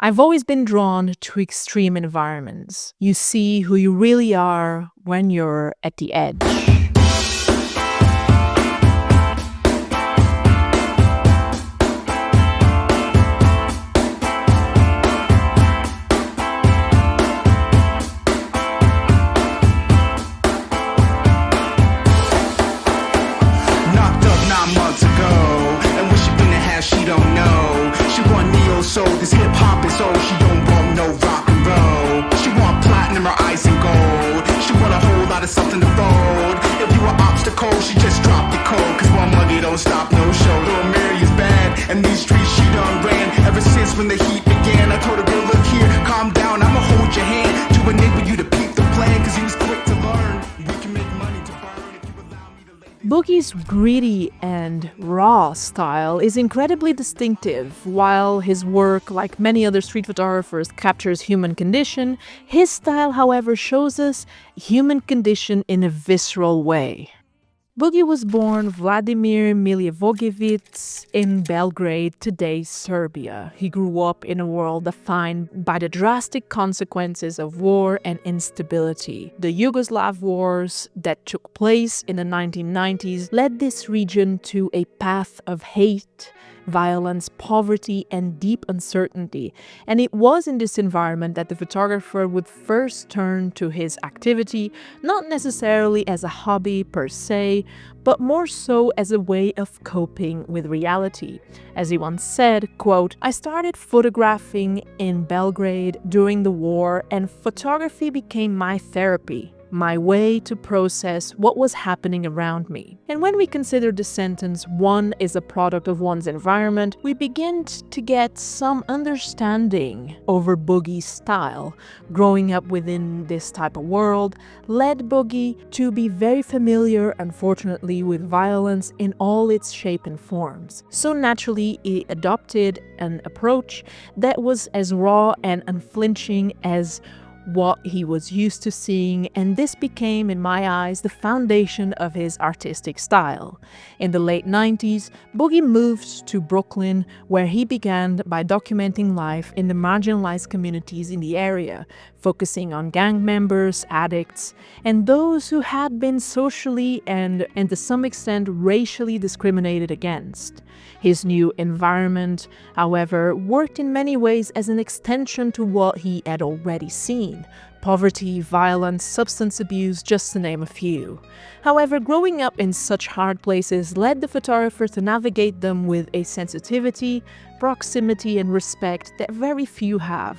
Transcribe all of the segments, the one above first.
I've always been drawn to extreme environments. You see who you really are when you're at the edge. Knocked up 9 months ago, and what she finna have, she don't know. She want neo soul, this hip hop is old. She don't want no rock and roll. She want platinum or ice and gold. She want a whole lot of something to fold. If you an obstacle, she just drop the code. Cause one money don't stop no show. Little Mary is bad, and these streets she done ran ever since when the heat began. I told her, girl, look here, calm down, I'ma hold your hand to enable you to peep the plan. Cause he was quick to learn. We can make money to burn if you allow me to lay this. Boogie's gritty and raw style is incredibly distinctive. While his work, like many other street photographers, captures human condition, his style, however, shows us human condition in a visceral way. Boogie was born Vladimir Milivojevic in Belgrade, today's Serbia. He grew up in a world defined by the drastic consequences of war and instability. The Yugoslav wars that took place in the 1990s led this region to a path of hate, violence, poverty, and deep uncertainty. And it was in this environment that the photographer would first turn to his activity, not necessarily as a hobby per se, but more so as a way of coping with reality. As he once said, quote, "I started photographing in Belgrade during the war, and photography became my therapy, my way to process what was happening around me." And when we consider the sentence, "one is a product of one's environment," we begin to get some understanding over Boogie's style. Growing up within this type of world led Boogie to be very familiar, unfortunately, with violence in all its shape and forms. So naturally, he adopted an approach that was as raw and unflinching as what he was used to seeing, and this became, in my eyes, the foundation of his artistic style. In the late 90s, Boogie moved to Brooklyn, where he began by documenting life in the marginalized communities in the area, focusing on gang members, addicts, and those who had been socially and to some extent racially discriminated against. His new environment, however, worked in many ways as an extension to what he had already seen: poverty, violence, substance abuse, just to name a few. However, growing up in such hard places led the photographer to navigate them with a sensitivity, proximity, and respect that very few have.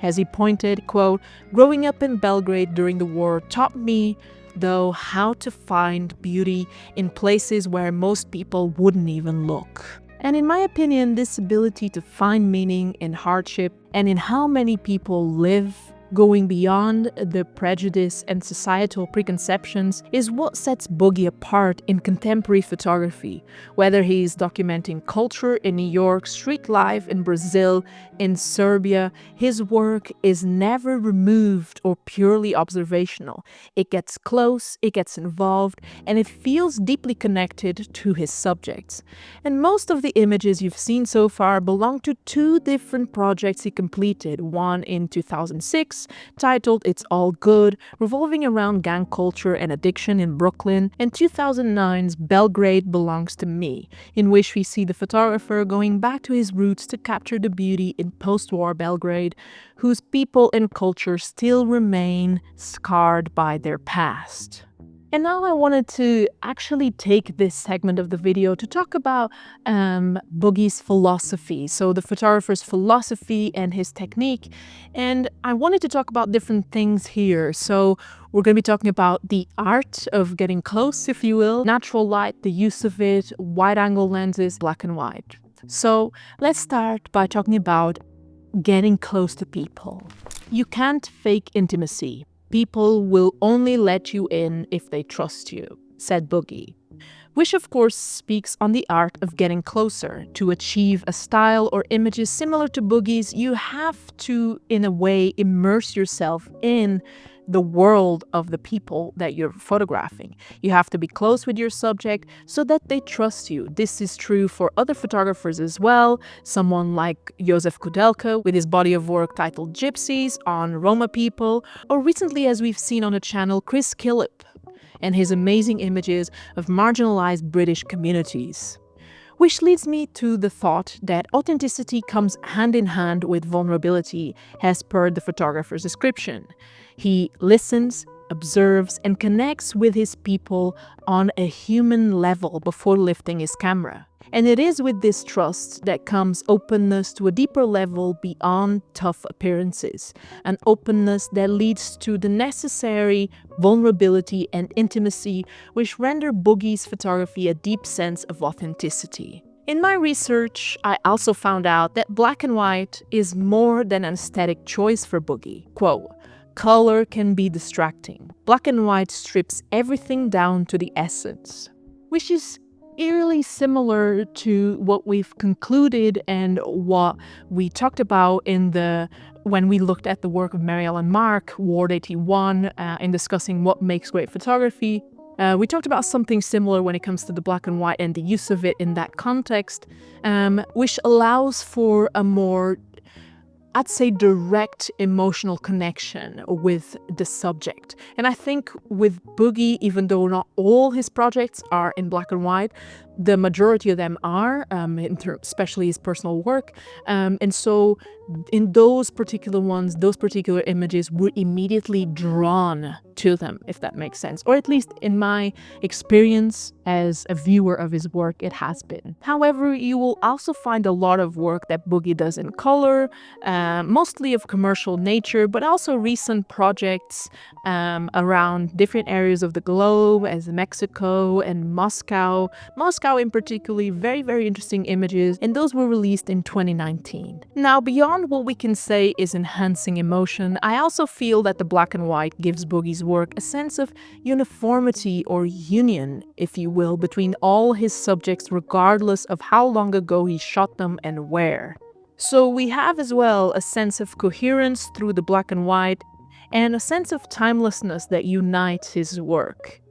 As he pointed, quote, "Growing up in Belgrade during the war taught me, though, how to find beauty in places where most people wouldn't even look." And in my opinion, this ability to find meaning in hardship and in how many people live, going beyond the prejudice and societal preconceptions, is what sets Boogie apart in contemporary photography. Whether he's documenting culture in New York, street life in Brazil, in Serbia, his work is never removed or purely observational. It gets close, it gets involved, and it feels deeply connected to his subjects. And most of the images you've seen so far belong to two different projects he completed, one in 2006, titled "It's All Good," revolving around gang culture and addiction in Brooklyn, and 2009's "Belgrade Belongs to Me," in which we see the photographer going back to his roots to capture the beauty in post-war Belgrade, whose people and culture still remain scarred by their past. And now I wanted to actually take this segment of the video to talk about Boogie's philosophy, so the photographer's philosophy and his technique. And I wanted to talk about different things here. So we're going to be talking about the art of getting close, if you will, natural light, the use of it, wide-angle lenses, black and white. So let's start by talking about getting close to people. You can't fake intimacy. People will only let you in if they trust you, said Boogie. Which of course speaks on the art of getting closer. To achieve a style or images similar to Boogie's, you have to, in a way, immerse yourself in the world of the people that you're photographing. You have to be close with your subject so that they trust you. This is true for other photographers as well. Someone like Josef Kudelka with his body of work titled Gypsies on Roma people, or recently, as we've seen on the channel, Chris Killip and his amazing images of marginalized British communities. Which leads me to the thought that authenticity comes hand in hand with vulnerability, as per the photographer's description. He listens, observes, and connects with his people on a human level before lifting his camera. And it is with this trust that comes openness to a deeper level beyond tough appearances, an openness that leads to the necessary vulnerability and intimacy which render Boogie's photography a deep sense of authenticity. In my research, I also found out that black and white is more than an aesthetic choice for Boogie. Quote, "Color can be distracting. Black and white strips everything down to the essence," which is eerily similar to what we've concluded and what we talked about when we looked at the work of Mary Ellen Mark, Ward 81, in discussing what makes great photography. We talked about something similar when it comes to the black and white and the use of it in that context, which allows for a more, I'd say, direct emotional connection with the subject. And I think with Boogie, even though not all his projects are in black and white, the majority of them are, especially his personal work. And so in those particular ones, those particular images, we're immediately drawn to them, if that makes sense. Or at least in my experience as a viewer of his work, it has been. However, you will also find a lot of work that Boogie does in color, mostly of commercial nature, but also recent projects around different areas of the globe, as Mexico and Moscow. Moscow in particularly, very, very interesting images, and those were released in 2019. Now, beyond what we can say is enhancing emotion, I also feel that the black and white gives Boogie's work a sense of uniformity or union, if you will, between all his subjects, regardless of how long ago he shot them and where. So we have as well a sense of coherence through the black and white, and a sense of timelessness that unites his work.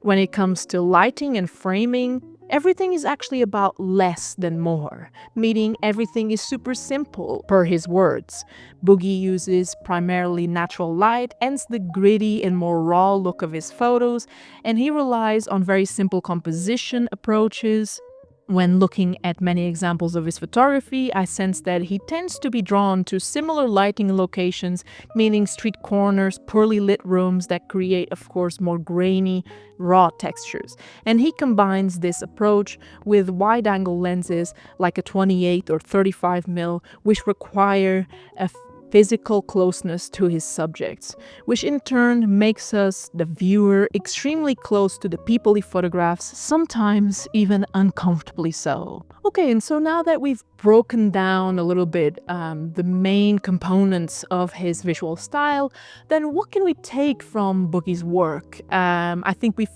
When it comes to lighting and framing, everything is actually about less than more, meaning everything is super simple, per his words. Boogie uses primarily natural light, hence the gritty and more raw look of his photos, and he relies on very simple composition approaches. When looking at many examples of his photography, I sense that he tends to be drawn to similar lighting locations, meaning street corners, poorly lit rooms that create, of course, more grainy, raw textures. And he combines this approach with wide-angle lenses like a 28 or 35mm, which require a physical closeness to his subjects, which in turn makes us, the viewer, extremely close to the people he photographs, sometimes even uncomfortably so. Okay, and so now that we've broken down a little bit the main components of his visual style, then what can we take from Boogie's work? I think we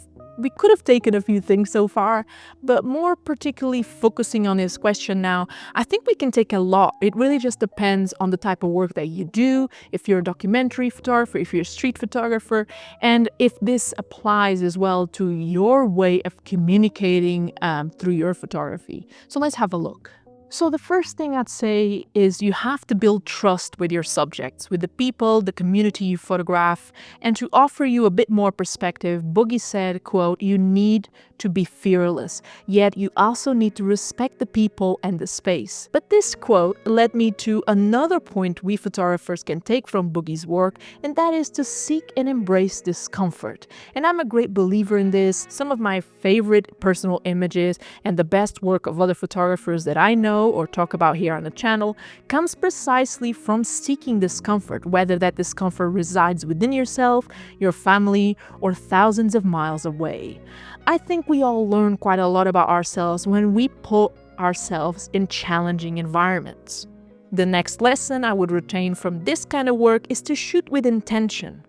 could have taken a few things so far, but more particularly focusing on his question now, I think we can take a lot. It really just depends on the type of work that you do, if you're a documentary photographer, if you're a street photographer, and if this applies as well to your way of communicating through your photography. So let's have a look. So the first thing I'd say is you have to build trust with your subjects, with the people, the community you photograph, and to offer you a bit more perspective, Boogie said, quote, "You need to be fearless, yet you also need to respect the people and the space." But this quote led me to another point we photographers can take from Boogie's work, and that is to seek and embrace discomfort. And I'm a great believer in this. Some of my favorite personal images and the best work of other photographers that I know or talk about here on the channel comes precisely from seeking discomfort, whether that discomfort resides within yourself, your family, or thousands of miles away. I think we all learn quite a lot about ourselves when we put ourselves in challenging environments. The next lesson I would retain from this kind of work is to shoot with intention.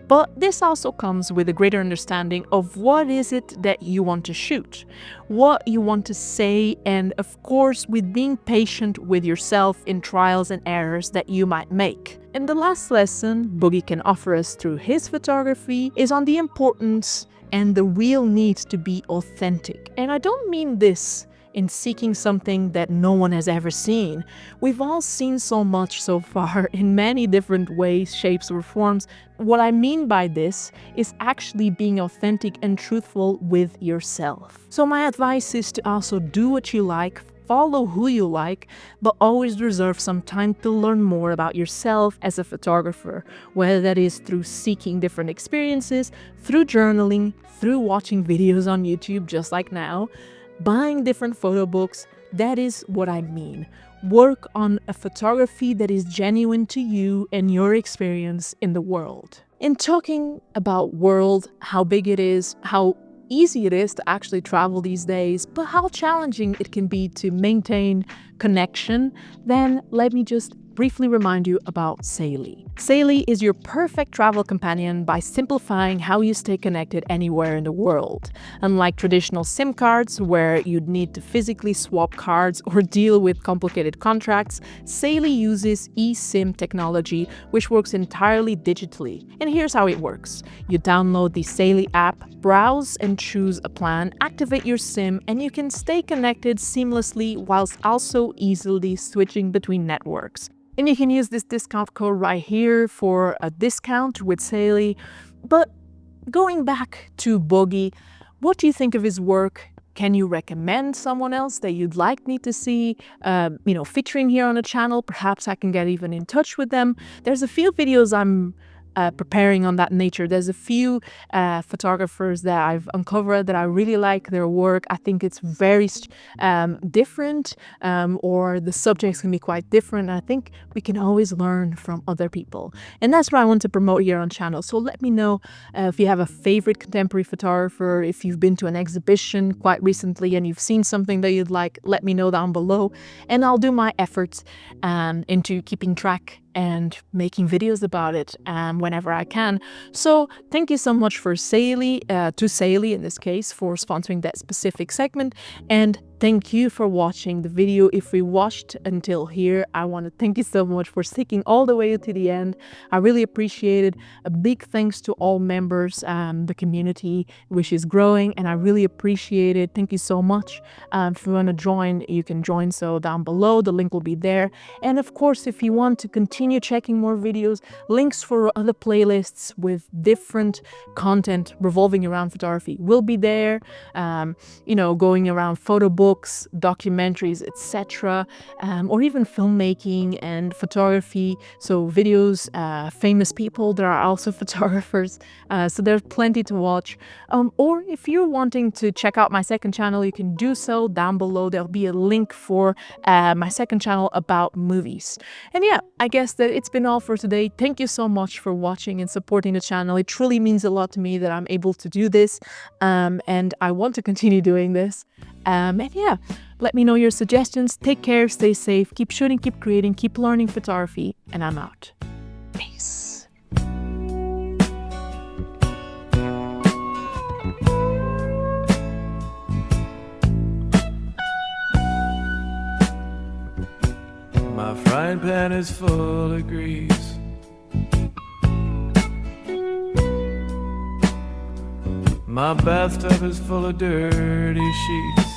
But this also comes with a greater understanding of what is it that you want to shoot, what you want to say, and of course with being patient with yourself in trials and errors that you might make. And the last lesson Boogie can offer us through his photography is on the importance and the real need to be authentic. And I don't mean this in seeking something that no one has ever seen. We've all seen so much so far in many different ways, shapes, or forms. What I mean by this is actually being authentic and truthful with yourself. So my advice is to also do what you like, follow who you like, but always reserve some time to learn more about yourself as a photographer, whether that is through seeking different experiences, through journaling, through watching videos on YouTube just like now, buying different photo books. That is what I mean. Work on a photography that is genuine to you and your experience in the world. In talking about world, how big it is, how easy it is to actually travel these days, but how challenging it can be to maintain connection, then let me just briefly remind you about Saily. Saily is your perfect travel companion by simplifying how you stay connected anywhere in the world. Unlike traditional SIM cards, where you'd need to physically swap cards or deal with complicated contracts, Saily uses eSIM technology, which works entirely digitally. And here's how it works. You download the Saily app, browse and choose a plan, activate your SIM, and you can stay connected seamlessly whilst also easily switching between networks. And you can use this discount code right here for a discount with Saily. But going back to Boogie, what do you think of his work? Can you recommend someone else that you'd like me to see, featuring here on the channel? Perhaps I can get even in touch with them. There's a few videos I'm preparing on that nature. There's a few photographers that I've uncovered that I really like their work. I think it's very different, or the subjects can be quite different. I think we can always learn from other people. And that's what I want to promote here on channel. So let me know if you have a favorite contemporary photographer, if you've been to an exhibition quite recently and you've seen something that you'd like, let me know down below. And I'll do my efforts into keeping track and making videos about it whenever I can. So thank you so much for Saily, to Saily in this case, for sponsoring that specific segment. And thank you for watching the video. If we watched until here, I want to thank you so much for sticking all the way to the end. I really appreciate it. A big thanks to all members, the community, which is growing, and I really appreciate it. Thank you so much. If you want to join, you can join so down below. The link will be there. And of course, if you want to continue checking more videos, links for other playlists with different content revolving around photography will be there. Going around photo books, documentaries, etc., or even filmmaking and photography. So videos, famous people that are also photographers. So there's plenty to watch. Or if you're wanting to check out my second channel, you can do so down below. There'll be a link for my second channel about movies. And yeah, I guess that it's been all for today. Thank you so much for watching and supporting the channel. It truly means a lot to me that I'm able to do this, and I want to continue doing this. And yeah, let me know your suggestions. Take care, stay safe, keep shooting, keep creating, keep learning photography, and I'm out. Peace. My frying pan is full of grease. My bathtub is full of dirty sheets.